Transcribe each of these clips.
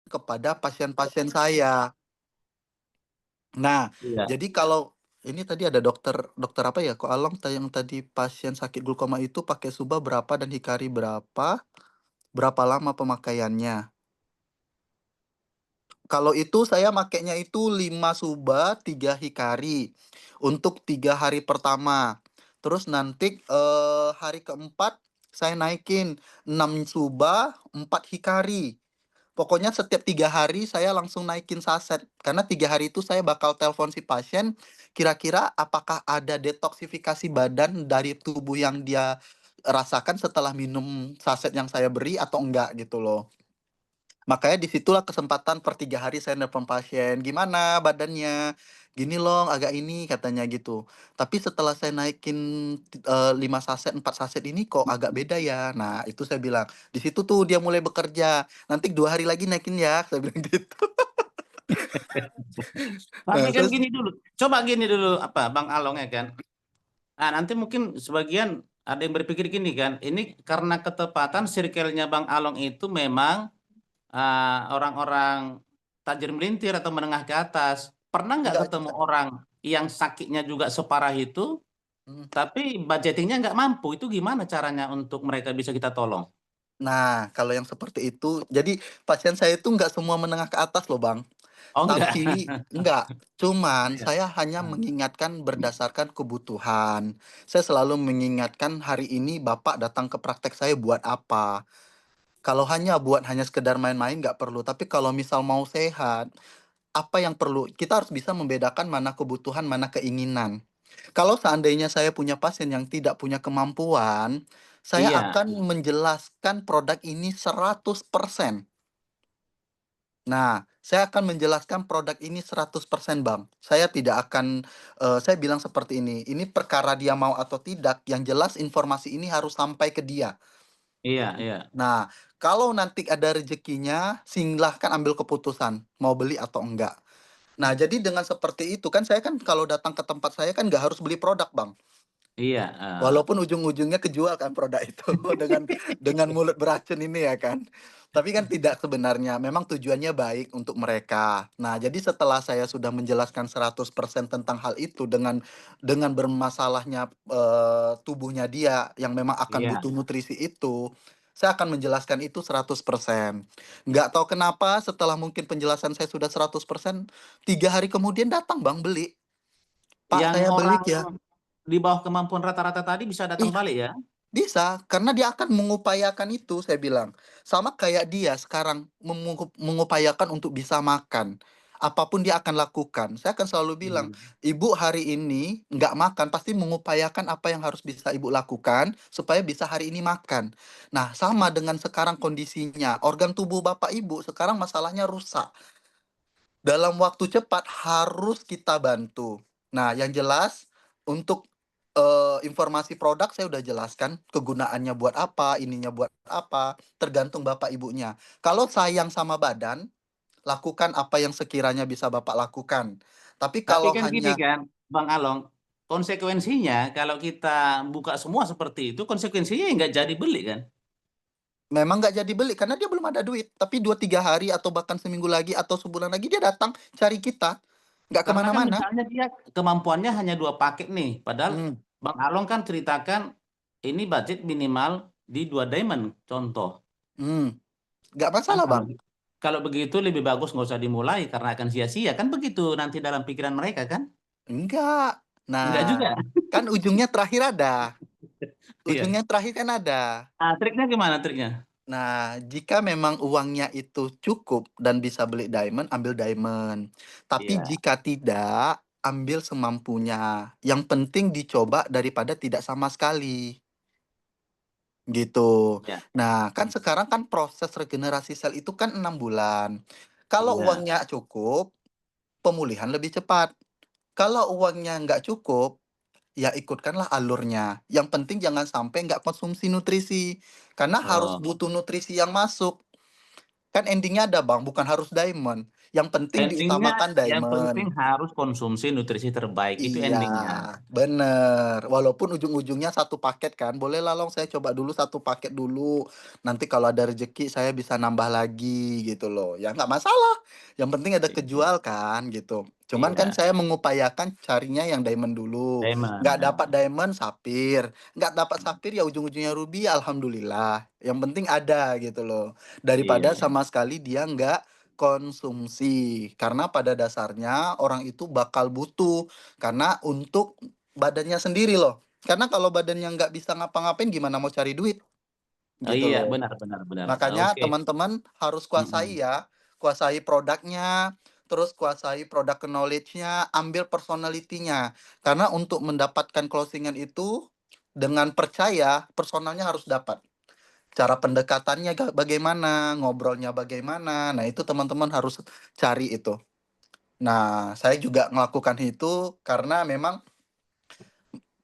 kepada pasien-pasien saya. Nah, Iya. jadi kalau ini tadi ada dokter dokter apa ya, Ko Along yang tadi pasien sakit glukoma itu pakai Suba berapa dan Hikari berapa lama pemakaiannya. Kalau itu saya makainya itu 5 Suba, 3 Hikari untuk 3 hari pertama. Terus nanti hari keempat saya naikin 6 Suba, 4 Hikari. Pokoknya setiap 3 hari saya langsung naikin saset. Karena 3 hari itu saya bakal telepon si pasien, kira-kira apakah ada detoksifikasi badan dari tubuh yang dia rasakan setelah minum saset yang saya beri atau enggak gitu loh. Makanya disitulah kesempatan per 3 hari saya nelpon pasien, gimana badannya? Gini loh, agak ini katanya gitu. Tapi setelah saya naikin 5 saset, 4 saset ini kok agak beda ya. Nah, itu saya bilang, di situ tuh dia mulai bekerja. Nanti 2 hari lagi naikin ya, saya bilang gitu. Tapi Nah, kan terus gini dulu, coba gini dulu apa Bang Along ya kan. Nah, nanti mungkin sebagian ada yang berpikir gini kan, ini karena ketepatan circle-nya Bang Along itu memang orang-orang tajir melintir atau menengah ke atas. Pernah nggak enggak ketemu juga. orang yang sakitnya juga separah itu, Hmm. tapi budgetingnya nggak mampu? Itu gimana caranya untuk mereka bisa kita tolong? Nah, kalau yang seperti itu, jadi pasien saya itu nggak semua menengah ke atas loh, Bang. Oh enggak. Tapi enggak, cuman Iya. saya hanya Hmm. mengingatkan berdasarkan kebutuhan. Saya selalu mengingatkan hari ini Bapak datang ke praktek saya buat apa. Kalau hanya sekedar main-main nggak perlu, tapi kalau misal mau sehat, apa yang perlu? Kita harus bisa membedakan mana kebutuhan, mana keinginan. Kalau seandainya saya punya pasien yang tidak punya kemampuan, saya Iya, akan menjelaskan produk ini 100%. Nah, saya akan menjelaskan produk ini 100% Bang. Saya tidak akan, saya bilang seperti ini perkara dia mau atau tidak, yang jelas informasi ini harus sampai ke dia. iya, iya. Nah, kalau nanti ada rezekinya, silahkan ambil keputusan, mau beli atau enggak. Nah, jadi dengan seperti itu kan saya kan kalau datang ke tempat saya kan nggak harus beli produk Bang. Iya. Walaupun ujung-ujungnya kejual kan produk itu dengan mulut beracun ini ya kan. Tapi kan tidak sebenarnya, memang tujuannya baik untuk mereka. Nah, jadi setelah saya sudah menjelaskan 100% tentang hal itu dengan bermasalahnya, tubuhnya dia yang memang akan Iya. butuh nutrisi itu, saya akan menjelaskan itu 100%. Nggak tahu kenapa setelah mungkin penjelasan saya sudah 100%, 3 hari kemudian datang Bang beli, "Pak, Yang saya beli orang ya." di bawah kemampuan rata-rata tadi bisa datang Iya. balik ya? Bisa, karena dia akan mengupayakan itu, saya bilang. Sama kayak dia sekarang mengupayakan untuk bisa makan. Apapun dia akan lakukan. Saya akan selalu bilang, Hmm. "Ibu hari ini nggak makan, pasti mengupayakan apa yang harus bisa ibu lakukan supaya bisa hari ini makan." Nah, sama dengan sekarang kondisinya. Organ tubuh bapak ibu sekarang masalahnya rusak. Dalam waktu cepat harus kita bantu. Nah, yang jelas untuk, informasi produk saya udah jelaskan, kegunaannya buat apa, ininya buat apa, tergantung bapak ibunya. Kalau sayang sama badan, lakukan apa yang sekiranya bisa Bapak lakukan. Tapi Tapi kalau kan gini hanya kan, Bang Along, konsekuensinya kalau kita buka semua seperti itu, konsekuensinya ya nggak jadi beli kan? memang nggak jadi beli karena dia belum ada duit, tapi 2 3 hari atau bahkan seminggu lagi atau sebulan lagi dia datang cari kita, nggak Karena kemana kan mana. misalnya dia kemampuannya hanya 2 paket nih, padahal Hmm, Bang Along kan ceritakan ini budget minimal di 2 diamond, contoh. hmm, nggak Kan masalah, kalau Bang. kalau begitu lebih bagus nggak usah dimulai karena akan sia-sia kan begitu nanti dalam pikiran mereka kan? Enggak. Enggak Nah, juga. kan ujungnya terakhir ada. Iya. Ujungnya terakhir kan ada. Ah, triknya gimana triknya? Nah, jika memang uangnya itu cukup dan bisa beli diamond, ambil diamond. Tapi Iya. jika tidak, ambil semampunya. Yang penting dicoba daripada tidak sama sekali. Gitu. Iya. Nah, kan sekarang kan proses regenerasi sel itu kan 6 bulan. Kalau Iya. uangnya cukup, pemulihan lebih cepat. Kalau uangnya nggak cukup, ya ikutkanlah alurnya. Yang penting jangan sampai nggak konsumsi nutrisi, karena harus Oh, butuh nutrisi yang masuk. Kan endingnya ada Bang, bukan harus diamond. Yang penting Endingnya diutamakan yang diamond. penting harus konsumsi nutrisi terbaik, itu Iya, endingnya. bener. Walaupun ujung-ujungnya satu paket kan. Boleh lah Long, saya coba dulu satu paket dulu. Nanti kalau ada rezeki saya bisa nambah lagi gitu loh. Ya nggak masalah. Yang penting ada kejual kan gitu. Cuman kan Iya, saya mengupayakan carinya yang diamond dulu. diamond. Nggak dapat Nah, diamond, sapphire. Nggak dapat sapphire ya ujung-ujungnya ruby, alhamdulillah. Yang penting ada gitu loh. iya, Daripada iya. sama sekali dia nggak konsumsi. Karena pada dasarnya orang itu bakal butuh karena untuk badannya sendiri loh. Karena kalau badannya nggak bisa ngapa-ngapain gimana mau cari duit Oh gitu iya, loh. benar, benar, benar. Makanya Oke. teman-teman harus kuasai Mm-mm. ya, kuasai produknya, terus kuasai produk knowledge-nya, ambil personality-nya. Karena untuk mendapatkan closingan itu dengan percaya, personalnya harus dapat. Cara pendekatannya bagaimana, ngobrolnya bagaimana. Nah, itu teman-teman harus cari itu. Nah, saya juga melakukan itu karena memang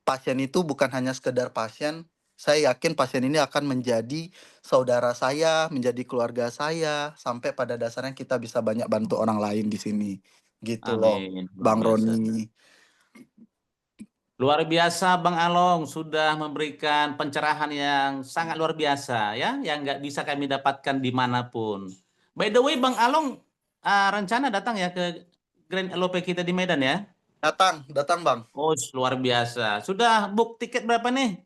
pasien itu bukan hanya sekedar pasien, saya yakin pasien ini akan menjadi saudara saya, menjadi keluarga saya, sampai pada dasarnya kita bisa banyak bantu orang lain di sini. Gitu loh, Amin, luar Bang biasa. Roni. Luar biasa Bang Along sudah memberikan pencerahan yang sangat luar biasa ya, yang nggak bisa kami dapatkan dimanapun. By the way, Bang Along rencana datang ya ke Grand LOP kita di Medan ya? Datang, datang Bang. Oh, luar biasa. Sudah book tiket berapa nih?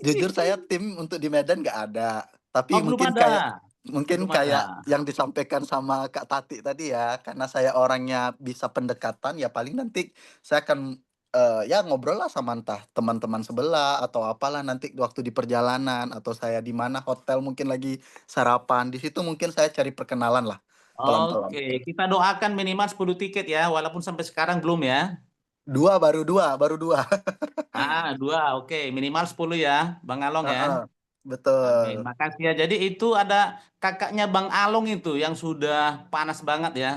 Jujur saya tim untuk di Medan nggak ada. Oh, Tapi belum mungkin ada. mungkin Belum ada. kayak yang disampaikan sama Kak Tati tadi ya, karena saya orangnya bisa pendekatan, ya paling nanti saya akan ya ngobrol lah sama entah teman-teman sebelah atau apalah nanti waktu di perjalanan atau saya di mana hotel mungkin lagi sarapan di situ mungkin saya cari perkenalan lah pelan-pelan. Oke, kita doakan minimal 10 tiket ya, walaupun sampai sekarang belum ya. Baru dua. Dua, oke. Minimal 10 ya, Bang Along ya. Heeh, Amin. betul. Makasih ya. Jadi itu ada kakaknya Bang Along itu yang sudah panas banget ya.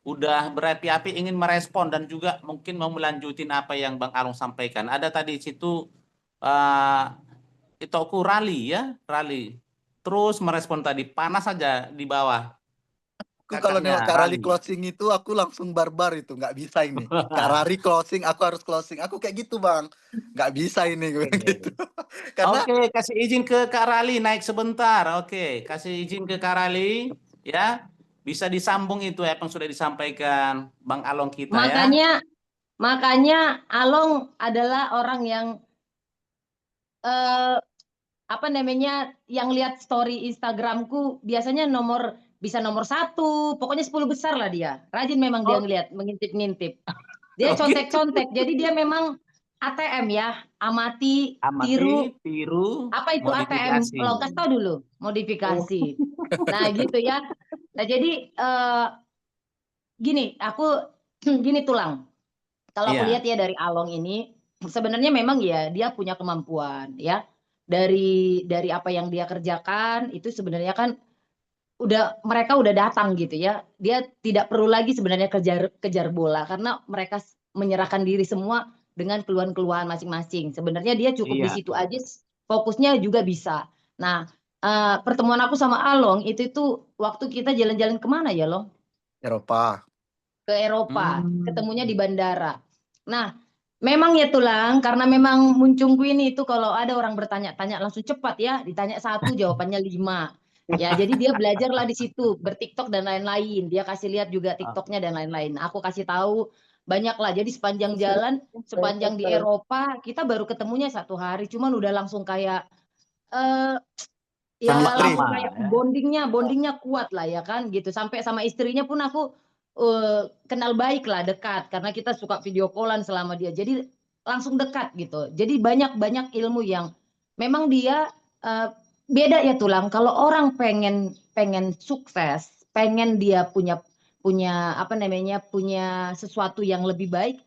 Udah berapi-api ingin merespon dan juga mungkin mau melanjutin apa yang Bang Along sampaikan. Ada tadi situ eh itu aku rally ya, rally. Terus merespon tadi panas saja di bawah Aku kalau kakaknya nengok Kak Rari rally. closing itu aku langsung barbar itu, nggak bisa ini. Kak Rari closing, aku harus closing. Aku kayak gitu bang, nggak bisa ini gue bilang gitu. Oke. Karena Oke, kasih izin ke Kak Rali naik sebentar. Oke, kasih izin ke Kak Rali ya. Bisa disambung itu apa yang sudah disampaikan Bang Along kita ya. Makanya makanya Along adalah orang yang eh, apa namanya yang lihat story Instagramku biasanya bisa nomor satu, pokoknya 10 besar lah dia. Rajin memang dia Oh, ngelihat, mengintip-ngintip. Dia oh gitu. contek-contek. Jadi dia memang ATM ya, amati, Amati, tiru. tiru, Apa itu ATM? modifikasi. Lo kasih tahu dulu, Oh, modifikasi. Nah gitu ya. Nah jadi gini, aku gini tulang. Kalau aku lihat iya, ya dari Along ini sebenarnya memang ya dia punya kemampuan ya dari apa yang dia kerjakan itu sebenarnya kan mereka udah datang gitu ya. Dia tidak perlu lagi sebenarnya kejar kejar bola karena mereka menyerahkan diri semua dengan keluhan-keluhan masing-masing. Sebenarnya dia cukup di iya. situ aja, fokusnya juga bisa. Nah, pertemuan aku sama Along itu waktu kita jalan-jalan kemana ya, Long? Eropa. Ke Eropa, ketemunya Hmm. di bandara. Nah, memang ya Tulang, karena memang Muncungku ini itu kalau ada orang bertanya-tanya langsung cepat ya, ditanya satu jawabannya lima. Ya, jadi dia belajarlah di situ, bertiktok dan lain-lain. Dia kasih lihat juga TikToknya dan lain-lain. Aku kasih tahu banyak lah. Jadi sepanjang jalan, sepanjang di Eropa, kita baru ketemunya 1 hari, cuman udah langsung kayak eh, Sangat ya lama langsung kayak ya. bondingnya kuat lah ya kan gitu sampai sama istrinya pun aku kenal baik lah dekat karena kita suka video callan selama dia jadi langsung dekat gitu jadi banyak banyak ilmu yang memang dia eh, beda ya Tulang kalau orang pengen pengen sukses pengen dia punya punya apa namanya punya sesuatu yang lebih baik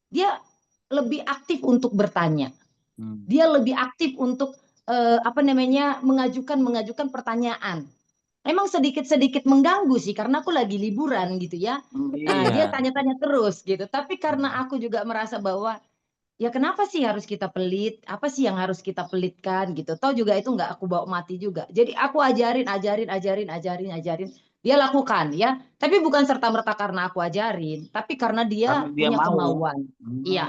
dia lebih aktif untuk bertanya Hmm. dia lebih aktif untuk apa namanya mengajukan mengajukan pertanyaan. Emang sedikit-sedikit mengganggu sih karena aku lagi liburan gitu ya. Nah, dia Iya. tanya-tanya terus gitu. Tapi karena aku juga merasa bahwa ya kenapa sih harus kita pelit? Apa sih yang harus kita pelitkan gitu? Toh juga itu nggak aku bawa mati juga. Jadi aku ajarin. Dia lakukan ya. Tapi bukan serta-merta karena aku ajarin, tapi karena Karena dia dia punya mau. kemauan. Iya,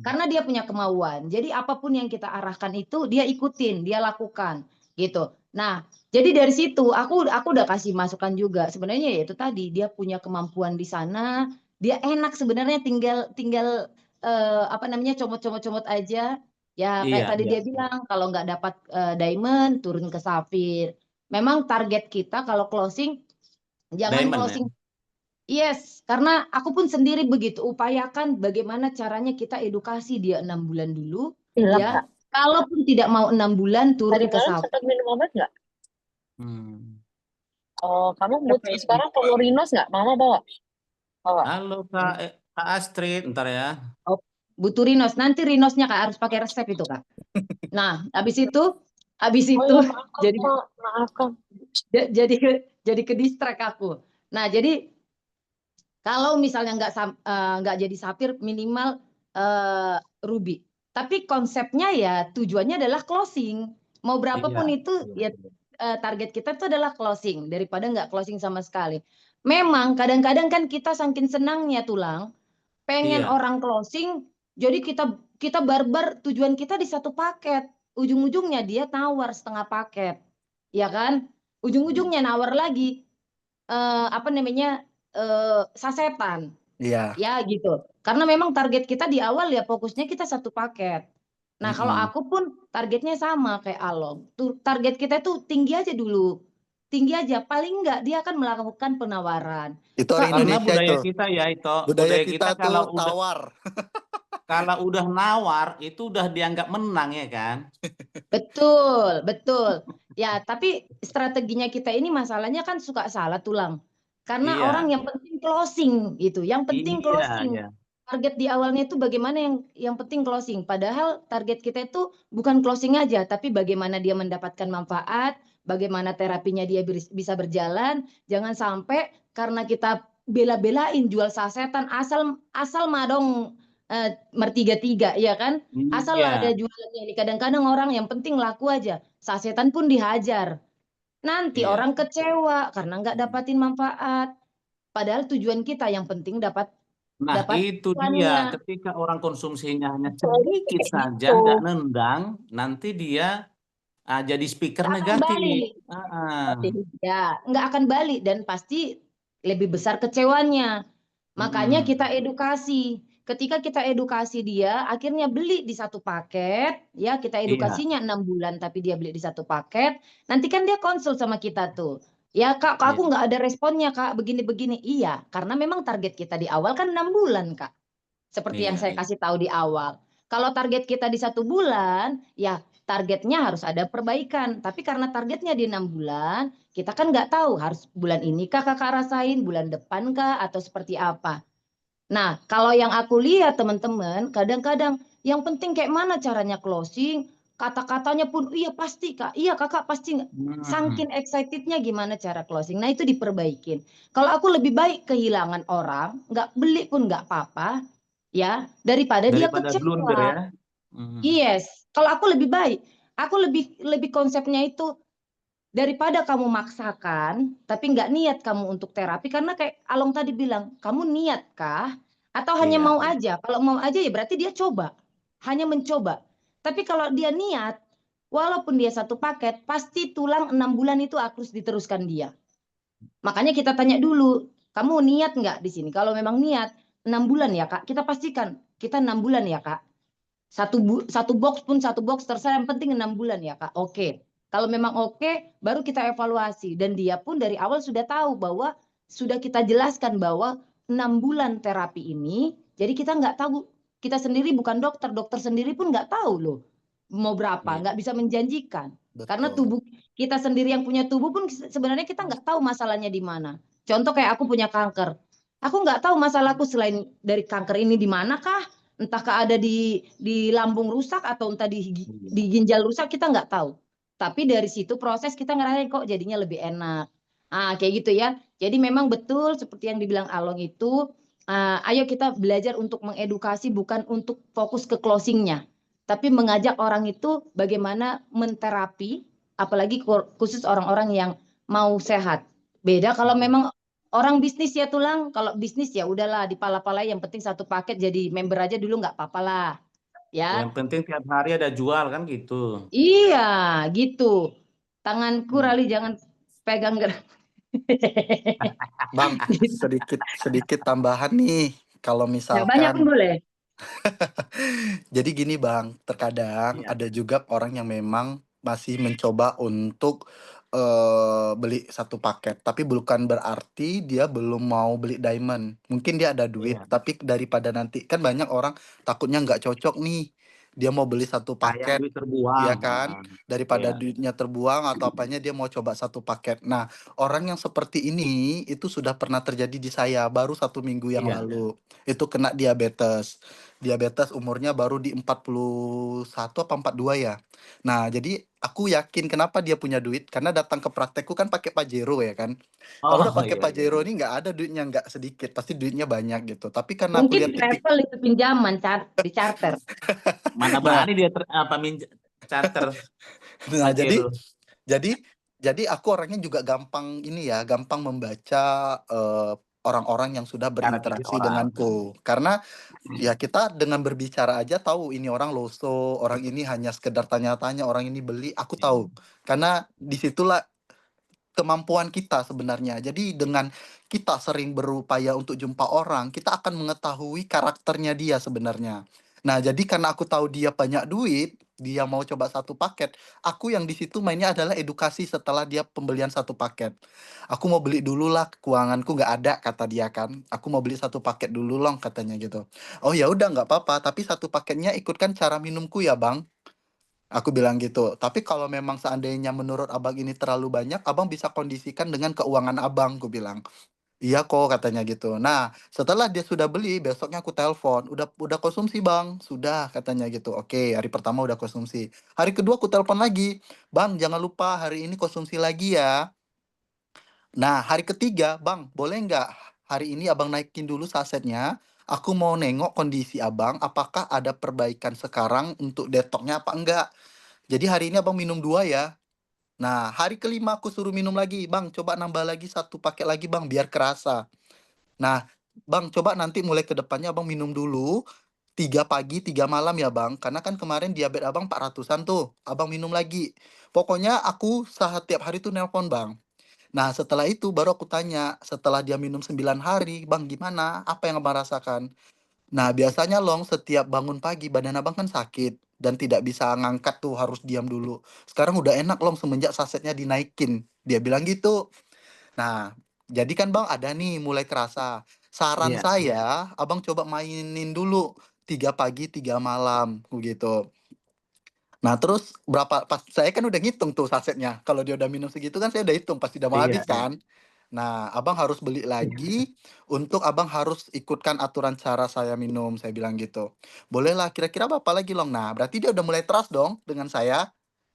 karena dia punya kemauan. Jadi apapun yang kita arahkan itu dia ikutin, dia lakukan gitu. Nah, jadi dari situ aku udah kasih masukan juga. Sebenarnya ya itu tadi dia punya kemampuan di sana, dia enak sebenarnya tinggal apa namanya comot aja ya kayak Iya, tadi iya. dia bilang kalau nggak dapat diamond turun ke safir. Memang target kita kalau closing jangan Diamond ya. closing. Yes, karena aku pun sendiri begitu upayakan bagaimana caranya kita edukasi dia 6 bulan dulu Hilang ya. Kak. Kalaupun tidak mau 6 bulan Tadi turun ke malam safir. sempat minum obat nggak? Hmm. Oh, kamu butuh sekarang perlu Rinos nggak? Mama bawa. Bawa. Halo Kak Astrid, ntar ya. Oh, butuh rinos. Nanti rinosnya Kak harus pakai resep itu Kak. Nah, habis itu Oh iya, maaf Kak. jadi Maaf Kak. jadi ke distract aku. Nah, jadi kalau misalnya nggak jadi safir minimal ruby. Tapi konsepnya ya tujuannya adalah closing. Mau berapapun Iya. itu ya target kita itu adalah closing daripada nggak closing sama sekali. Memang kadang-kadang kan kita saking senangnya tulang pengen Iya. orang closing, jadi kita barbar tujuan kita di satu paket. Ujung-ujungnya dia nawar setengah paket. Ya kan? Ujung-ujungnya nawar lagi apa namanya? Sasetan. Iya. Ya gitu. Karena memang target kita di awal ya fokusnya kita satu paket. Nah, kalau Mm-mm. aku pun targetnya sama kayak Along. Tuh target kita itu tinggi aja dulu. Tinggi aja, paling enggak dia akan melakukan penawaran. Itu orang Kak, Karena Indonesia budaya itu. kita ya itu, Budaya budaya kita kita tuh tawar. kalau udah nawar itu udah dianggap menang ya kan? betul, betul. Ya, tapi strateginya kita ini masalahnya kan suka salah tulang. Karena orang Iya. yang penting closing gitu, yang penting Iya, closing. ya. Target di awalnya itu bagaimana yang penting closing. Padahal target kita itu bukan closing aja, tapi bagaimana dia mendapatkan manfaat, bagaimana terapinya dia bisa berjalan. Jangan sampai karena kita bela-belain jual sasetan asal madong mertiga-tiga, ya kan? Asal ada Iya. jualannya ini. Kadang-kadang orang yang penting laku aja. Sasetan pun dihajar. Nanti Iya. orang kecewa karena nggak dapatin manfaat. Padahal tujuan kita yang penting dapat Nah, itu dia. cuannya. Ketika orang konsumsinya hanya Soalnya sedikit kayak saja, gitu. nggak nendang, nanti dia jadi speaker Nggak akan negatif. balik. Ah, Ya, nggak akan balik dan pasti lebih besar kecewanya. Makanya kita mm-mm. edukasi. Ketika kita edukasi dia, akhirnya beli di satu paket, ya kita Iya, edukasinya 6 bulan, tapi dia beli di satu paket. Nanti kan dia konsul sama kita tuh. Ya kak, iya, aku nggak ada responnya kak, begini-begini. Iya, karena memang target kita di awal kan 6 bulan kak. Seperti yang iya, saya iya. kasih tahu di awal. Kalau target kita di 1 bulan, ya targetnya harus ada perbaikan. Tapi karena targetnya di 6 bulan, kita kan nggak tahu harus bulan ini kah kakak rasain, bulan depan kah, atau seperti apa. Nah, kalau yang aku lihat teman-teman, kadang-kadang yang penting kayak mana caranya closing, kata-katanya pun, iya pasti kak, iya kakak pasti. Hmm. Saking excitednya gimana cara closing. Nah itu diperbaikin. Kalau aku lebih baik kehilangan orang, nggak beli pun nggak apa-apa, ya daripada dia Daripada blunder kecewa. ya. Hmm. Yes, kalau aku lebih baik, aku lebih lebih konsepnya itu daripada kamu maksakan, tapi nggak niat kamu untuk terapi karena kayak Along tadi bilang, kamu niat kah? Atau hanya Iya, mau iya. aja? Kalau mau aja ya berarti dia coba, hanya mencoba. Tapi kalau dia niat, walaupun dia satu paket, pasti tulang 6 bulan itu harus diteruskan dia. Makanya kita tanya dulu, kamu niat nggak di sini? Kalau memang niat, 6 bulan ya kak, kita pastikan kita 6 bulan ya kak. Satu box pun satu box terserah yang penting 6 bulan ya kak. Oke. Kalau memang oke, baru kita evaluasi dan dia pun dari awal sudah tahu bahwa sudah kita jelaskan bahwa 6 bulan terapi ini. Jadi kita nggak tahu, kita sendiri bukan dokter, dokter sendiri pun nggak tahu loh mau berapa, Iya. nggak bisa menjanjikan. Karena Betul. tubuh kita sendiri yang punya tubuh pun sebenarnya kita nggak tahu masalahnya di mana. Contoh kayak aku punya kanker, aku nggak tahu masalahku selain dari kanker ini di manakah, entahkah ada di lambung rusak atau entah di ginjal rusak, kita nggak tahu. Tapi dari situ proses kita ngerasain kok jadinya lebih enak. Ah, kayak gitu ya. Jadi memang betul seperti yang dibilang Along itu, ayo kita belajar untuk mengedukasi bukan untuk fokus ke closing-nya, tapi mengajak orang itu bagaimana menterapi, apalagi khusus orang-orang yang mau sehat. Beda kalau memang orang bisnis ya Tulang, kalau bisnis ya udahlah dipala-palai, yang penting satu paket jadi member aja dulu nggak apa-apa lah, Yang ya. penting tiap hari ada jual kan gitu. Iya, gitu. Tanganku Hmm. Rali jangan pegang gerak. Bang, sedikit tambahan nih. Kalau Nggak banyak pun misalkan, boleh. jadi gini Bang, terkadang Iya. ada juga orang yang memang masih mencoba untuk beli satu paket, tapi bukan berarti dia belum mau beli diamond. Mungkin dia ada duit, Iya. tapi daripada nanti kan banyak orang takutnya nggak cocok nih, dia mau beli satu Sayang paket. duit terbuang. Iya kan? Heeh. Daripada Iya. duitnya terbuang atau apanya dia mau coba satu paket. Nah, orang yang seperti ini itu sudah pernah terjadi di saya baru 1 minggu yang Iya. lalu. Itu kena diabetes. Diabetes umurnya baru di 41 apa 42 ya. Nah, jadi aku yakin kenapa dia punya duit karena datang ke praktekku kan pakai Pajero ya kan. Kalau udah Oh pakai iya iya. Pajero ini nggak ada duitnya nggak sedikit, pasti duitnya banyak gitu. Tapi karena aku Mungkin lihat tipik. travel itu pinjaman, di charter. Mana Nah, berani dia charter nah Pajero. Jadi jadi aku orangnya juga gampang ini ya, gampang membaca orang-orang yang sudah Cara pikir berinteraksi orang. denganku. Karena ya kita dengan berbicara aja tahu ini orang loso, orang ini hanya sekedar tanya-tanya, orang ini beli, aku tahu. Karena disitulah kemampuan kita sebenarnya. Jadi dengan kita sering berupaya untuk jumpa orang, kita akan mengetahui karakternya dia sebenarnya. Nah, jadi karena aku tahu dia banyak duit, dia mau coba satu paket, aku yang di situ mainnya adalah edukasi setelah dia pembelian satu paket. Aku mau beli dulu lah, keuanganku nggak ada, kata dia kan. Aku mau beli satu paket dulu loh, katanya gitu. Oh ya udah nggak apa-apa, tapi satu paketnya ikutkan cara minumku ya bang. Aku bilang gitu. Tapi kalau memang seandainya menurut abang ini terlalu banyak, abang bisa kondisikan dengan keuangan abang, aku bilang. Iya kok, katanya gitu. Nah, setelah dia sudah beli, besoknya aku telepon. Udah konsumsi bang? Sudah, katanya gitu. Oke, hari pertama udah konsumsi. Hari kedua aku telepon lagi. Bang, jangan lupa hari ini konsumsi lagi ya. Nah, hari ketiga, bang, boleh nggak hari ini abang naikin dulu sasetnya? Aku mau nengok kondisi abang, apakah ada perbaikan sekarang untuk detoknya apa enggak? Jadi hari ini abang minum 2 ya. Nah, hari kelima aku suruh minum lagi. Bang, coba nambah lagi satu paket lagi bang, biar kerasa. Nah, bang, coba nanti mulai ke depannya abang minum dulu. 3 pagi, 3 malam ya bang. Karena kan kemarin diabetes abang 400-an tuh. Abang minum lagi. Pokoknya aku setiap hari tuh nelpon bang. Nah, setelah itu baru aku tanya. Setelah dia minum 9 hari, bang gimana? Apa yang abang rasakan? Nah, biasanya Long setiap bangun pagi badan abang kan sakit dan tidak bisa ngangkat tuh harus diam dulu. Sekarang udah enak Long semenjak sasetnya dinaikin. Dia bilang gitu. Nah, jadi kan Bang ada nih mulai kerasa. Saran Iya. saya, Abang coba mainin dulu 3 pagi, 3 malam gitu. Nah, terus berapa pas saya kan udah ngitung tuh sasetnya. Kalau dia udah minum segitu kan saya udah hitung pasti udah mau Iya. habis kan. Nah, Abang harus beli lagi untuk Abang harus ikutkan aturan cara saya minum, saya bilang gitu. Bolehlah kira-kira berapa lagi Long? Nah, berarti dia udah mulai trust dong dengan saya.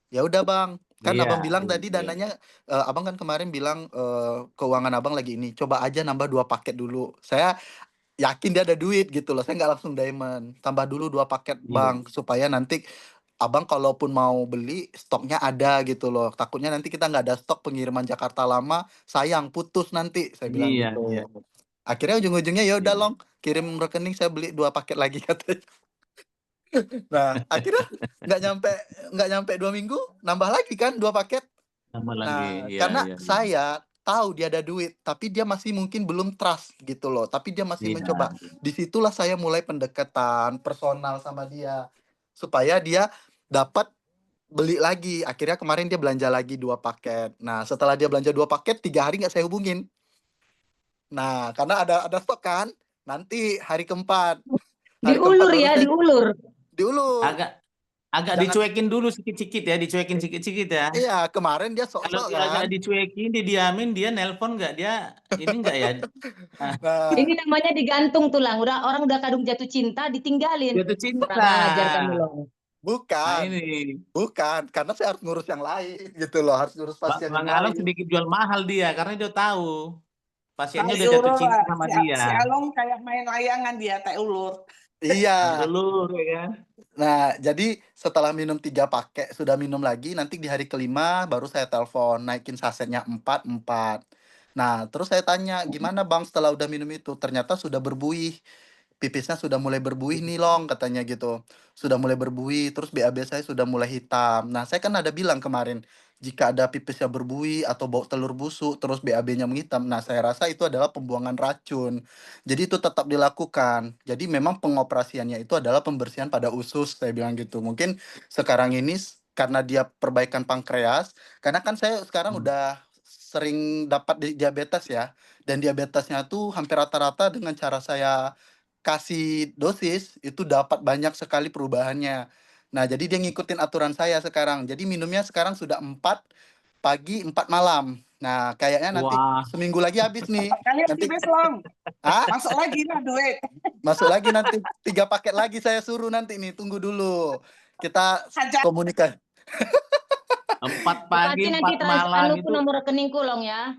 Ya udah Bang, kan Iya. Abang bilang Iya. tadi Iya. dananya Abang kan kemarin bilang keuangan Abang lagi ini. Coba aja nambah 2 paket dulu. Saya yakin dia ada duit gitu loh. Saya nggak langsung diamond. Tambah dulu 2 paket Iya. Bang supaya nanti Abang kalaupun mau beli stoknya ada gitu loh. Takutnya nanti kita nggak ada stok pengiriman Jakarta lama, sayang putus nanti. Saya bilang Iya. Iya. gitu. Akhirnya ujung-ujungnya ya udah Iya. Long, kirim rekening saya beli 2 paket lagi katanya. Nah, akhirnya nggak nyampe nggak nyampe 2 minggu, nambah lagi kan 2 paket. Tambah lagi. Nah, Iya. karena Iya. Iya. saya tahu dia ada duit, tapi dia masih mungkin belum trust gitu loh. Tapi dia masih mencoba. Iya. Disitulah saya mulai pendekatan personal sama dia supaya dia dapat beli lagi. Akhirnya kemarin dia belanja lagi 2 paket. Nah, setelah dia belanja 2 paket, 3 hari nggak saya hubungin. Nah, karena ada stok kan. Nanti hari keempat Diulur baru ya, saya diulur. diulur. Agak agak Jangan, dicuekin dulu sikit-sikit ya, dicuekin sikit-sikit ya. iya kemarin dia Kalau sok-sok dia kan. agak dicuekin, didiamin, dia nelpon nggak? Dia ini nggak ya? Ah, Nah, Ini namanya digantung Tulang. Orang udah kadung jatuh cinta, ditinggalin. jatuh Kurang cinta. ajar kamu Long. Nah bukan. ini Bukan, karena saya harus ngurus yang lain gitu loh, harus ngurus pasien Bang yang Along lain. sedikit jual mahal dia karena dia tahu. pasiennya Tai udah jatuh ulur cinta lah. sama Si dia. Along kayak main layangan dia, tai ulur. Iya. Ulur ya kan. Nah, jadi setelah minum 3 paket, sudah minum lagi, nanti di hari kelima baru saya telepon, naikin sasetnya 4 4. Nah, terus saya tanya, "Gimana Bang setelah udah minum itu?" Ternyata sudah berbuih. Pipisnya sudah mulai berbuih nih Long, katanya gitu. Sudah mulai berbuih, terus BAB saya sudah mulai hitam. Nah, saya kan ada bilang kemarin, jika ada pipisnya berbuih atau bau telur busuk, terus BAB-nya menghitam, nah saya rasa itu adalah pembuangan racun. Jadi itu tetap dilakukan. Jadi memang pengoperasiannya itu adalah pembersihan pada usus, saya bilang gitu. Mungkin sekarang ini karena dia perbaikan pankreas, karena kan saya sekarang udah sering dapat diabetes ya. Dan diabetesnya tuh hampir rata-rata dengan cara saya kasih dosis, itu dapat banyak sekali perubahannya. Nah, jadi dia ngikutin aturan saya sekarang. Jadi minumnya sekarang sudah 4 pagi, 4 malam. Nah, kayaknya nanti Wah, seminggu lagi habis nih. Kalian Nanti tipis Long. ah, Masuk lagi lah duit. masuk lagi nanti 3 paket lagi saya suruh nanti nih. Tunggu dulu. Kita Hajar. komunikasi 4 Ku pagi, kasih nanti 4 malam anuku itu. nomor rekeningku Long ya.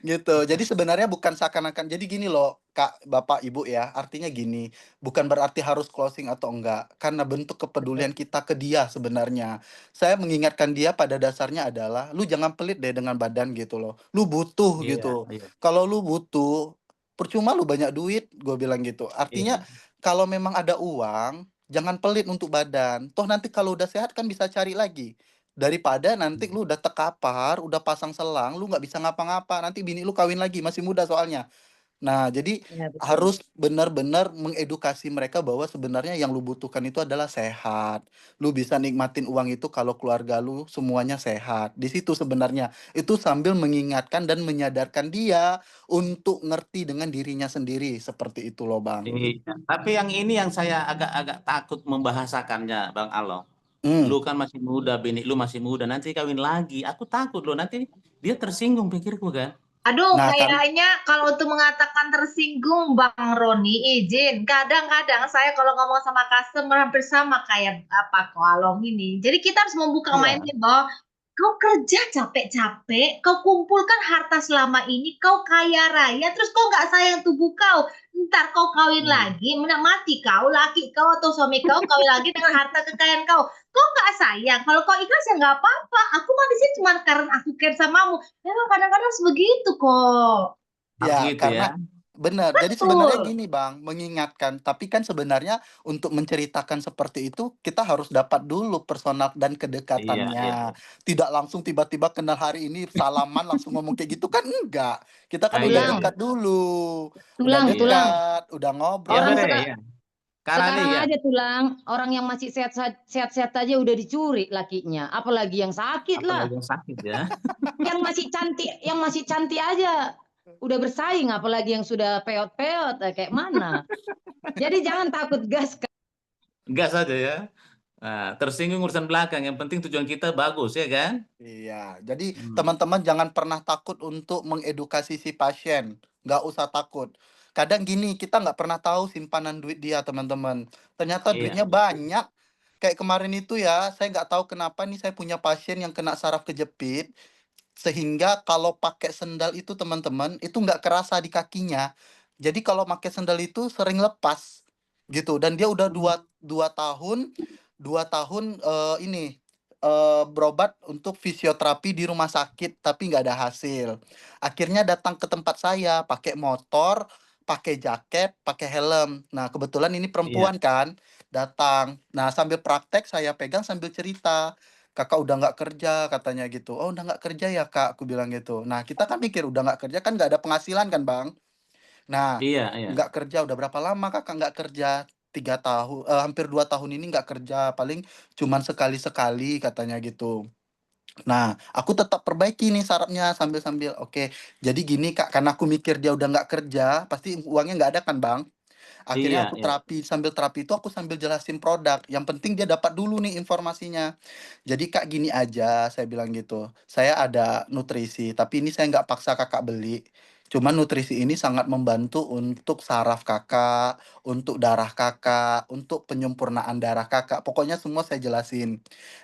gitu. Jadi sebenarnya bukan seakan-akan jadi gini loh, Kak, Bapak, Ibu ya, artinya gini, bukan berarti harus closing atau enggak, karena bentuk kepedulian kita ke dia sebenarnya. Saya mengingatkan dia pada dasarnya adalah, "Lu jangan pelit deh dengan badan," gitu loh. "Lu butuh," Iya, gitu. iya, "Kalau lu butuh, percuma lu banyak duit," gue bilang gitu. Artinya iya. kalau memang ada uang, jangan pelit untuk badan. Toh nanti kalau udah sehat kan bisa cari lagi. Daripada nanti lu udah tekapar, udah pasang selang, lu nggak bisa ngapa-ngapa, nanti bini lu kawin lagi, masih muda soalnya. Nah, jadi Ya betul. harus benar-benar mengedukasi mereka bahwa sebenarnya yang lu butuhkan itu adalah sehat. Lu bisa nikmatin uang itu kalau keluarga lu semuanya sehat. Di situ sebenarnya. Itu sambil mengingatkan dan menyadarkan dia untuk ngerti dengan dirinya sendiri. Seperti itu loh, Bang. Iya. Tapi yang ini yang saya agak-agak takut membahasakannya, Bang Along. Hmm. Lu kan masih muda, bini lu masih muda, nanti kawin lagi. Aku takut loh, nanti dia tersinggung pikirku kan. Aduh, Nah, kan kayaknya kalau untuk mengatakan tersinggung, Bang Roni, izin. Kadang-kadang saya kalau ngomong sama customer hampir sama kayak apa Koalong ini. Jadi kita harus membuka iya. mindset bahwa kau kerja capek-capek, kau kumpulkan harta selama ini, kau kaya raya, terus kau nggak sayang tubuh kau. Ntar kau kawin lagi, mati kau, laki kau atau suami kau kawin lagi dengan harta kekayaan kau. Kau nggak sayang, kalau kau ikhlas ya nggak apa-apa. Aku mah di sini cuma karena aku care samamu. Memang kadang-kadang harus begitu kok. Harus Ya, gitu karena ya. benar. Jadi sebenarnya Betul. gini, Bang, mengingatkan. Tapi kan sebenarnya untuk menceritakan seperti itu, kita harus dapat dulu personal dan Iya, iya. kedekatannya. Tidak langsung tiba-tiba kenal hari ini, salaman langsung ngomong kayak gitu kan enggak. Kita kan Ah, udah iya, Tulang, iya. dekat dulu. Udah tulang, Iya. tulang. dekat, udah Iya, ngobrol. Orang Bere, seka ya. Karena sekarang ya. aja tulang, orang yang masih sehat-sehat aja udah dicuri lakinya. Apalagi yang sakit lah. Apalagi yang sakit ya. Yang masih cantik aja udah bersaing, apalagi yang sudah peot-peot kayak mana. Jadi jangan takut gas. Enggak saja ya. Nah, tersinggung urusan belakang. Yang penting tujuan kita bagus ya kan. Iya, jadi Hmm. teman-teman jangan pernah takut untuk mengedukasi si pasien. Nggak usah takut. Kadang gini, kita nggak pernah tahu simpanan duit dia, teman-teman. Ternyata Iya. duitnya banyak. Kayak kemarin itu ya, saya nggak tahu kenapa nih saya punya pasien yang kena saraf kejepit. Sehingga kalau pakai sendal itu teman-teman, itu nggak kerasa di kakinya. Jadi kalau pakai sendal itu sering lepas. Gitu. Dan dia udah dua tahun, 2 tahun berobat untuk fisioterapi di rumah sakit, tapi nggak ada hasil. Akhirnya datang ke tempat saya, pakai motor, pakai jaket, pakai helm. Nah, kebetulan ini Iya. perempuan kan, datang. Nah, sambil praktek saya pegang sambil cerita, "Kakak udah nggak kerja," katanya gitu. "Oh, udah nggak kerja ya, Kak?" Aku bilang gitu. Nah, kita kan mikir udah nggak kerja kan nggak ada penghasilan kan, Bang. Nah, Iya, iya. nggak kerja, "Udah berapa lama Kakak nggak kerja?" 3 tahun, hampir 2 tahun ini nggak kerja, paling cuman sekali-sekali, katanya gitu. Nah, aku tetap perbaiki nih sarafnya sambil-sambil, "Oke, jadi gini Kak," karena aku mikir dia udah nggak kerja, pasti uangnya nggak ada kan, Bang. Akhirnya Iya, aku iya. terapi, sambil terapi itu aku sambil jelasin produk, yang penting dia dapat dulu nih informasinya. "Jadi Kak gini aja," saya bilang gitu, "saya ada nutrisi, tapi ini saya nggak paksa Kakak beli. Cuman nutrisi ini sangat membantu untuk saraf Kakak, untuk darah Kakak, untuk penyempurnaan darah Kakak." Pokoknya semua saya jelasin.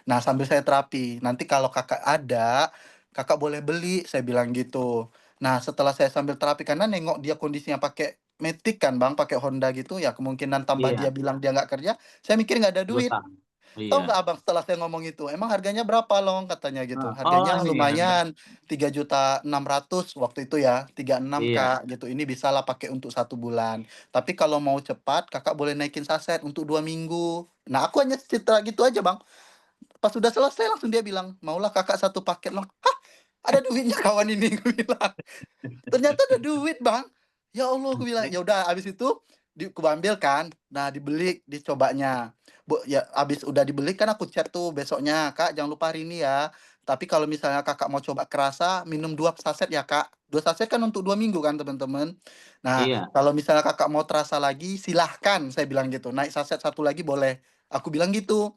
Nah, sambil saya terapi, "Nanti kalau Kakak ada, Kakak boleh beli, saya bilang gitu. Nah, setelah saya sambil terapi karena nengok dia kondisinya pakai Matic kan Bang, pakai Honda gitu ya, kemungkinan tambah dia Iya, bilang dia nggak kerja, saya mikir nggak ada 2 duit. tahun. Tahu Iya. nggak Abang setelah saya ngomong itu, "Emang harganya berapa Long?" Katanya gitu. Oh, "Harganya ini harga. lumayan, 3.600.000 waktu itu ya, 36 Iya, Kak, gitu. Ini bisalah pakai untuk 1 bulan. Tapi kalau mau cepat, Kakak boleh naikin saset untuk 2 minggu." Nah, aku hanya cerita gitu aja Bang. Pas sudah selesai langsung dia bilang, "Maulah Kakak 1 paket Long." "Hah? Ada duitnya kawan ini," aku bilang. Ternyata ada duit, Bang. Ya Allah, aku bilang. Ya udah habis itu kuambil kan. Nah, dibeli, dicobanya. Ya habis udah dibeli kan aku chat tuh besoknya, "Kak, jangan lupa hari ini ya. Tapi kalau misalnya Kakak mau coba kerasa, minum 2 saset ya, Kak." 2 saset kan untuk 2 minggu kan, teman-teman. Nah, iya, kalau misalnya Kakak mau terasa lagi, silahkan, saya bilang gitu. Naik saset 1 lagi boleh. Aku bilang gitu.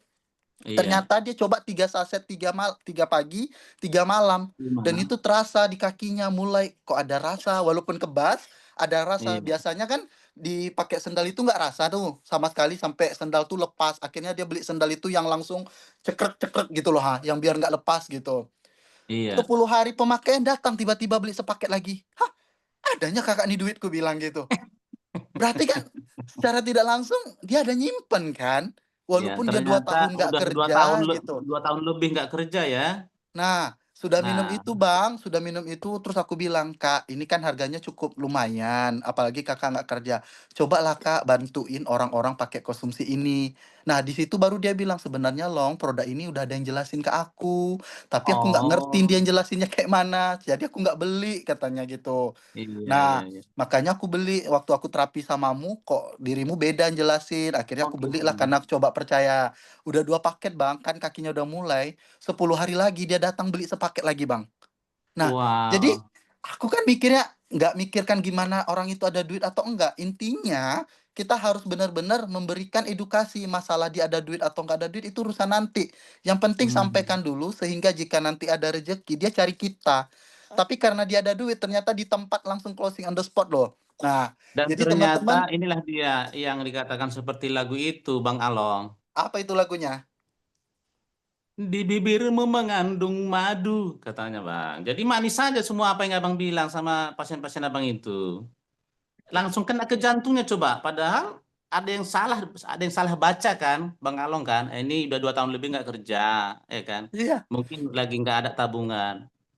iya. Ternyata dia coba 3 saset, 3 pagi, 3 malam, dan Gimana? itu terasa di kakinya mulai, kok ada rasa walaupun kebas, ada rasa. Iya, Biasanya kan dipakai sendal itu nggak rasa tuh, sama sekali sampai sendal tuh lepas. Akhirnya dia beli sendal itu yang langsung cekrek-cekrek gitu loh, yang biar nggak lepas gitu. iya. 10 hari pemakaian datang tiba-tiba beli sepaket lagi. "Hah, adanya Kakak nih duitku," bilang gitu. Berarti kan secara tidak langsung dia ada nyimpen kan, Iya, walaupun dia 2 ternyata tahun nggak udah 2 tahun kerja gitu. 2 tahun lebih nggak kerja ya? Nah, sudah minum Nah, itu Bang, sudah minum itu, terus aku bilang, "Kak, ini kan harganya cukup lumayan, apalagi Kakak nggak kerja. Cobalah Kak bantuin orang-orang pakai konsumsi ini." Nah, di situ baru dia bilang, "Sebenarnya Long, produk ini udah ada yang jelasin ke aku, tapi aku nggak ngerti oh, dia yang jelasinnya kayak mana, jadi aku nggak beli," katanya gitu. iya, iya, Nah, iya. makanya aku beli, waktu aku terapi samamu, kok dirimu beda yang jelasin, akhirnya Oh aku gitu. belilah karena aku coba percaya. Udah 2 paket Bang, kan kakinya udah mulai, 10 hari lagi dia datang beli sepaket lagi Bang. Nah, jadi Wow, aku kan mikirnya nggak mikirkan gimana orang itu ada duit atau enggak, intinya kita harus benar-benar memberikan edukasi, masalah dia ada duit atau nggak ada duit itu urusan nanti. Yang penting mmm, sampaikan dulu sehingga jika nanti ada rezeki dia cari kita. Tapi karena dia ada duit ternyata di tempat langsung closing on the spot loh. Nah, dan jadi ternyata teman-teman, inilah dia yang dikatakan seperti lagu itu, Bang Along. apa itu lagunya? "Di bibirmu mengandung madu," katanya, Bang. Jadi manis saja semua apa yang Abang bilang sama pasien-pasien Abang itu. Langsung kena ke jantungnya coba, padahal ada yang salah baca kan, Bang Along kan, ini udah 2 tahun lebih nggak kerja, ya kan. Iya, Mungkin lagi nggak ada tabungan.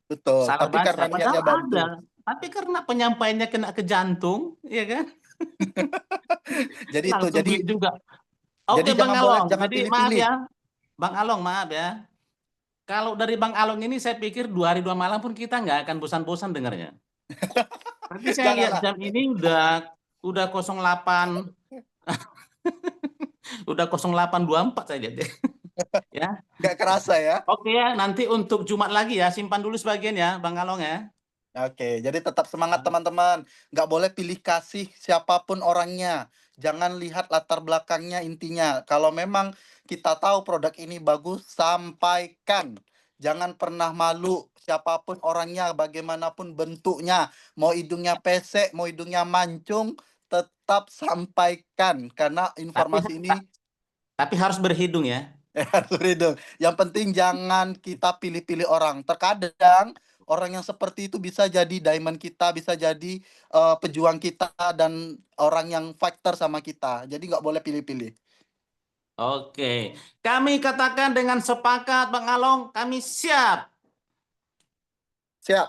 betul. Salah Tapi baca, karena padahal niatnya bantu. ada. Tapi karena penyampaiannya kena ke jantung, ya kan, Jadi itu, langsung beli juga. jadi Oke Bang jangan boleh Along, jangan jadi maaf pilih-pilih. ya, Bang Along maaf ya. Kalau dari Bang Along ini saya pikir 2 hari 2 malam pun kita nggak akan bosan-bosan dengarnya. Tapi saya lihat Janganlah. jam ini udah 08, udah 08.24 saya lihat ya. Ya. Nggak kerasa ya. Oke ya, nanti untuk Jumat lagi ya, simpan dulu sebagian ya, Bang Along ya. Oke, jadi tetap semangat teman-teman. Nggak boleh pilih kasih siapapun orangnya. Jangan lihat latar belakangnya intinya. Kalau memang kita tahu produk ini bagus, sampaikan. Jangan pernah malu siapapun orangnya, bagaimanapun bentuknya. Mau hidungnya pesek, mau hidungnya mancung, tetap sampaikan. Karena Tapi informasi ini tapi harus berhidung ya. sorry dong. Yang penting jangan kita pilih-pilih orang. Terkadang orang yang seperti itu bisa jadi diamond kita, bisa jadi pejuang kita dan orang yang fighter sama kita. Jadi nggak boleh pilih-pilih. Oke. Kami katakan dengan sepakat Bang Along, kami siap. Siap.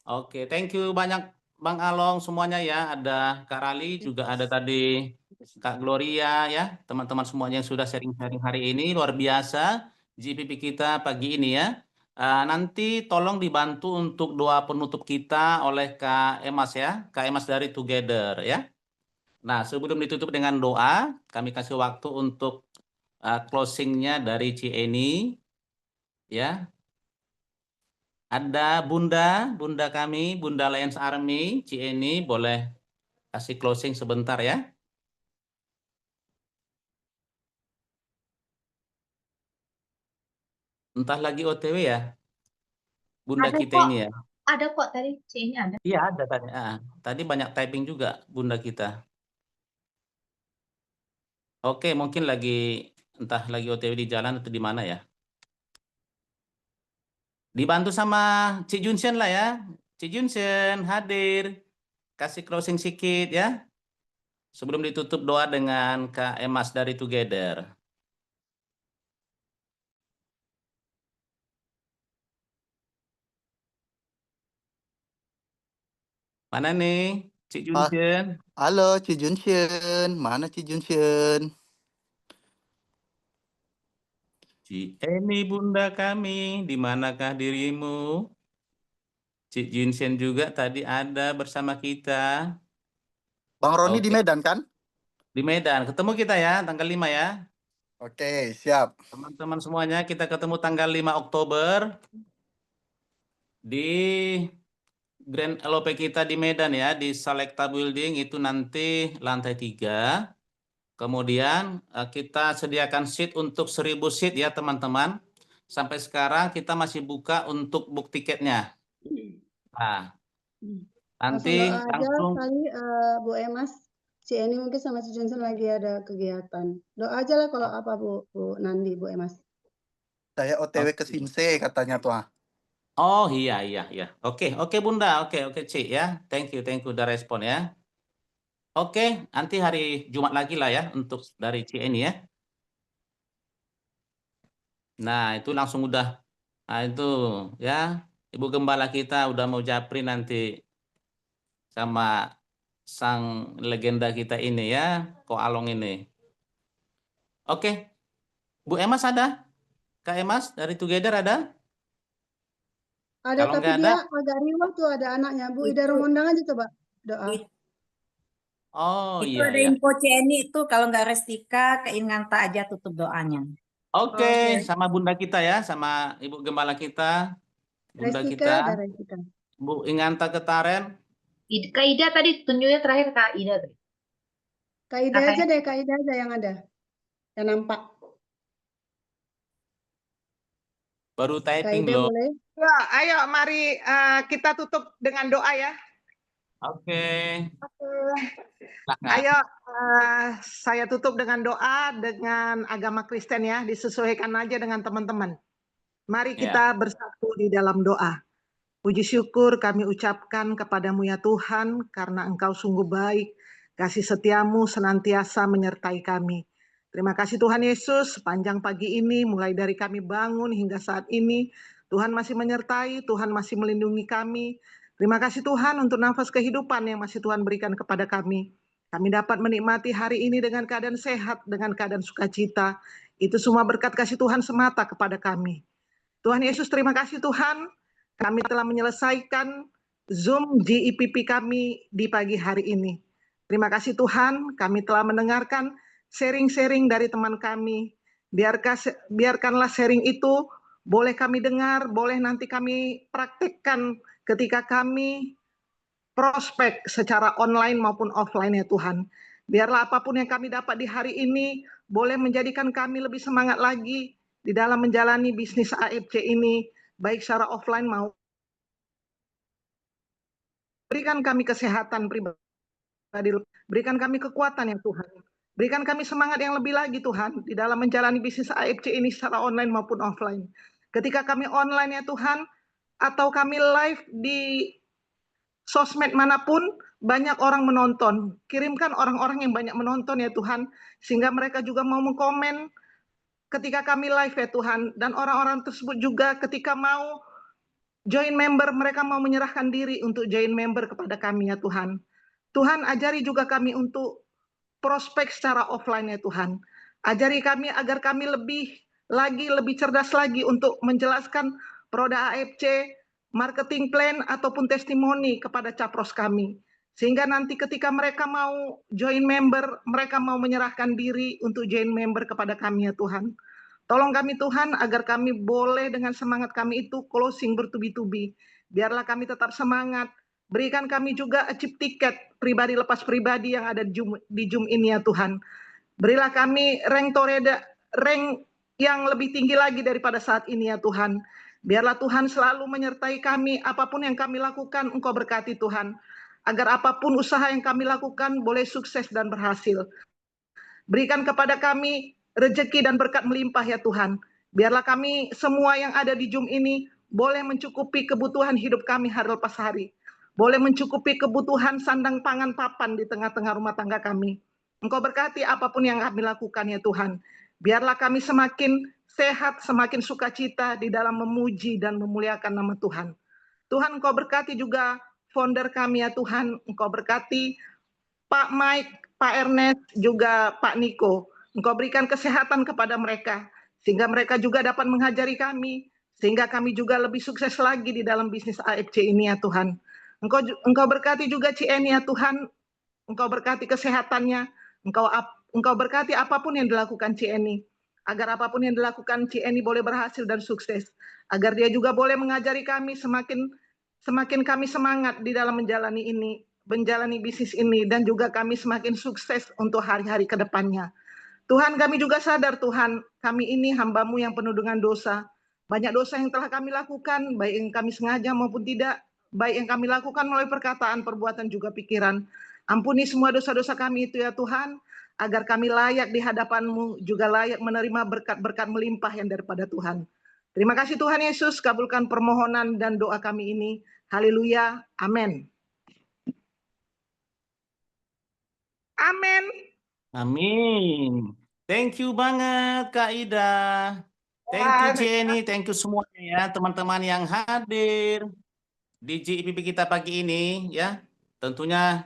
Oke, thank you banyak Bang Along semuanya ya. Ada Kak Rali, juga ada tadi Kak Gloria ya. Teman-teman semuanya yang sudah sharing-sharing hari ini luar biasa GPP kita pagi ini ya. Nanti tolong dibantu untuk doa penutup kita oleh Kak Emas ya. Kak Emas dari Together ya. Nah, sebelum ditutup dengan doa, kami kasih waktu untuk closingnya dari Cieni ya. Ada Bunda kami, Bunda Lions Army, Cieni, boleh kasih closing sebentar ya. Entah lagi OTW ya, Bunda Ada kita kok, ini ya. ada kok tadi C ini ada. Iya ada tadi. Tadi banyak typing juga Bunda kita. Oke, mungkin lagi entah lagi OTW di jalan atau di mana ya. Dibantu sama Cik Junsen lah ya. Cik Junsen hadir. Kasih closing sedikit ya. Sebelum ditutup doa dengan Kak Emas dari Together. Mana nih Cik Junsen? Halo Ci Junsen, mana Ci Junsen? Cik Eni bunda kami, di manakah dirimu? Cik Junsen juga tadi ada bersama kita. Bang Roni di Oke, Medan kan? di Medan. Ketemu kita ya, tanggal 5 ya. Oke, siap. Teman-teman semuanya, kita ketemu tanggal 5 Oktober di Grand LOP kita di Medan ya, di Selecta Building itu nanti lantai 3. Kemudian kita sediakan seat untuk 1000 seat ya teman-teman. Sampai sekarang kita masih buka untuk book tiketnya. Nah, nanti Langsung doa aja langsung kali Bu Emas. Si Eni mungkin sama si Johnson lagi ada kegiatan. Doa aja lah kalau apa Bu Nandi, Bu Emas. Saya OTW ke Sinse katanya tuh. Oh iya. Oke Bunda, oke Cik ya. Thank you udah respon ya. Oke, nanti hari Jumat lagi lah ya untuk dari Cik Eni ya. Nah, itu langsung udah. Nah, itu ya. Ibu Gembala kita udah mau japri nanti sama sang legenda kita ini ya, Ko Along ini. Oke. Bu Emas ada? Kak Emas dari Together ada? Ada, Kalau tapi nggak ada, dia agak riwah tuh ada anaknya. Bu Ida Romondang aja coba doa. oh Itu iya ada info CNI itu kalau nggak Restika ke Inganta aja tutup doanya. Oke, Oke. sama Bunda kita ya, sama Ibu Gembala kita, Bunda Restika, kita, ada Restika. Bu Inganta Ketaren. Kak Ida tadi tunjuknya terakhir Kak Ida. Kak Ida Kakak. aja deh, Kak Ida aja yang ada. Yang nampak. Baru Kak typing Ida loh. boleh. Ya, ayo mari kita tutup dengan doa ya. Oke. Ayo saya tutup dengan doa dengan agama Kristen ya, disesuaikan aja dengan teman-teman. Mari kita bersatu di dalam doa. Puji syukur kami ucapkan kepadamu ya Tuhan, karena Engkau sungguh baik, kasih setiamu senantiasa menyertai kami. Terima kasih Tuhan Yesus, sepanjang pagi ini, mulai dari kami bangun hingga saat ini, Tuhan masih menyertai, Tuhan masih melindungi kami. Terima kasih Tuhan untuk nafas kehidupan yang masih Tuhan berikan kepada kami. Kami dapat menikmati hari ini dengan keadaan sehat, dengan keadaan sukacita. Itu semua berkat kasih Tuhan semata kepada kami. Tuhan Yesus, terima kasih Tuhan, kami telah menyelesaikan Zoom GEPP kami di pagi hari ini. Terima kasih Tuhan, kami telah mendengarkan sharing-sharing dari teman kami. Biarkanlah sharing itu boleh kami dengar, boleh nanti kami praktekkan ketika kami prospek secara online maupun offline ya Tuhan. Biarlah apapun yang kami dapat di hari ini boleh menjadikan kami lebih semangat lagi di dalam menjalani bisnis AFC ini, baik secara offline maupun berikan kami kesehatan pribadi, berikan kami kekuatan ya Tuhan. Berikan kami semangat yang lebih lagi Tuhan di dalam menjalani bisnis AFC ini secara online maupun offline. Ketika kami online ya Tuhan, atau kami live di sosmed manapun, banyak orang menonton. Kirimkan orang-orang yang banyak menonton ya Tuhan, sehingga mereka juga mau mengkomen ketika kami live ya Tuhan. Dan orang-orang tersebut juga ketika mau join member, mereka mau menyerahkan diri untuk join member kepada kami ya Tuhan. Tuhan ajari juga kami untuk prospek secara offline ya Tuhan. Ajari kami agar kami lebih cerdas lagi untuk menjelaskan produk AFC, marketing plan ataupun testimoni kepada capros kami. Sehingga nanti ketika mereka mau join member, mereka mau menyerahkan diri untuk join member kepada kami ya Tuhan. Tolong kami Tuhan agar kami boleh dengan semangat kami itu closing bertubi-tubi. Biarlah kami tetap semangat. Berikan kami juga achieve tiket pribadi lepas pribadi yang ada di Zoom ini ya Tuhan. Berilah kami rank yang lebih tinggi lagi daripada saat ini ya Tuhan. Biarlah Tuhan selalu menyertai kami, apapun yang kami lakukan, Engkau berkati Tuhan. Agar apapun usaha yang kami lakukan boleh sukses dan berhasil. Berikan kepada kami rezeki dan berkat melimpah ya Tuhan. Biarlah kami semua yang ada di Zoom ini boleh mencukupi kebutuhan hidup kami hari lepas hari. Boleh mencukupi kebutuhan sandang pangan papan di tengah-tengah rumah tangga kami. Engkau berkati apapun yang kami lakukan ya Tuhan. Biarlah kami semakin sehat, semakin sukacita di dalam memuji dan memuliakan nama Tuhan. Tuhan, Engkau berkati juga founder kami ya Tuhan. Engkau berkati Pak Mike, Pak Ernest, juga Pak Niko. Engkau berikan kesehatan kepada mereka, sehingga mereka juga dapat mengajari kami, sehingga kami juga lebih sukses lagi di dalam bisnis AFC ini ya Tuhan. Engkau berkati juga Cieni ya Tuhan, Engkau berkati kesehatannya, Engkau berkati apapun yang dilakukan Cieni, agar apapun yang dilakukan Cieni boleh berhasil dan sukses, agar dia juga boleh mengajari kami semakin kami semangat di dalam menjalani bisnis ini, dan juga kami semakin sukses untuk hari-hari ke depannya. Tuhan, kami juga sadar Tuhan, kami ini hamba-Mu yang penuh dengan dosa. Banyak dosa yang telah kami lakukan, baik yang kami sengaja maupun tidak, baik yang kami lakukan melalui perkataan, perbuatan, juga pikiran. Ampuni semua dosa-dosa kami itu ya Tuhan, agar kami layak di hadapan-Mu, juga layak menerima berkat-berkat melimpah yang daripada Tuhan. Terima kasih Tuhan Yesus, kabulkan permohonan dan doa kami ini. Haleluya, amin. Amin. Amin. Thank you banget Kak Ida. Thank you Jenny, thank you semuanya ya teman-teman yang hadir di GIPP kita pagi ini ya. Tentunya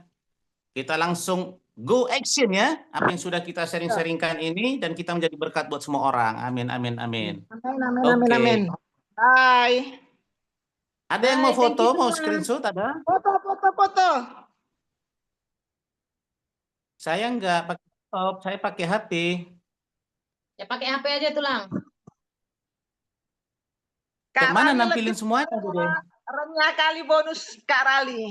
kita langsung go action ya. Apa yang sudah kita sharing-sharingkan ini, dan kita menjadi berkat buat semua orang. Amin, amin, amin. Amin, amin, Oke. amin, amin. Bye. Ada yang mau Bye, thank you foto, mau semua. screenshot ada? Foto. Saya nggak pakai laptop, saya pakai HP. Ya pakai HP aja Tulang. Kayak mana Rali nampilin lebih semuanya, Dede? renyah kali bonus Kak Rali.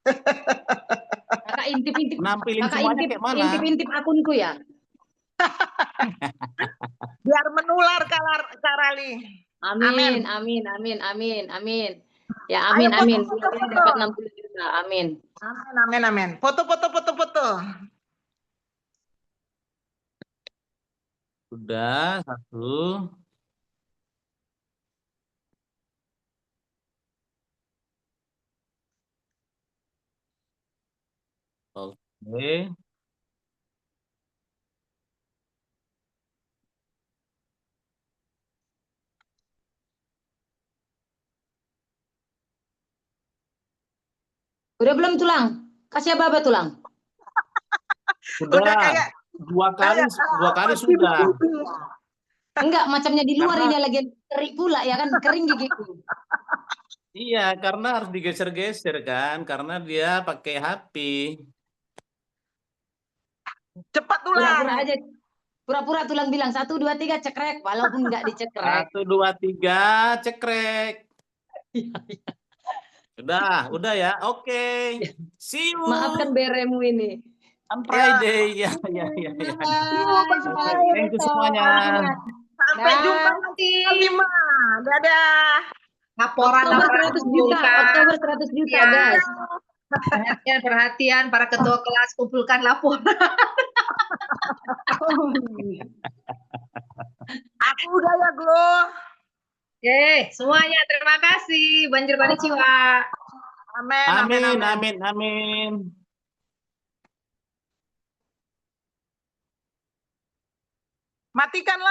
Kakak intip-intip. Nampilin Kakak semuanya kayak mana? intip akunku ya. Biar menular Kak Rali. Amin, amin, amin, amin, amin. Ya amin, Ayo, amin. foto, Biar dia foto. dapat 60 juta. Amin. Amin, amin, amin. Foto. Sudah, satu. Oke. Udah belum Tulang? Kasih apa Tulang? Udah kayak dua kali sudah. Enggak, macamnya di luar Karena- ini lagi terik pula ya kan, kering gigiku. Iya, karena harus digeser-geser kan, karena dia pakai HP. cepat Pura-pura Tulang. aja. Pura-pura Tulang bilang 1, 2, 3 cekrek, walaupun enggak dicekrek. 1, 2, 3, cekrek. Udah ya. Oke. See you. Maafkan beremu ini. On Friday. Ya. Thank you semuanya. Sampai jumpa nanti. Dadah. Laporan Oktober 100 juta, Oktober 100 juta Ya. guys. Perhatian para ketua kelas, kumpulkan laporan. Aku udah ya Glo. Oke, semuanya terima kasih. Banjir konnichiwa. Amin. Matikanlah.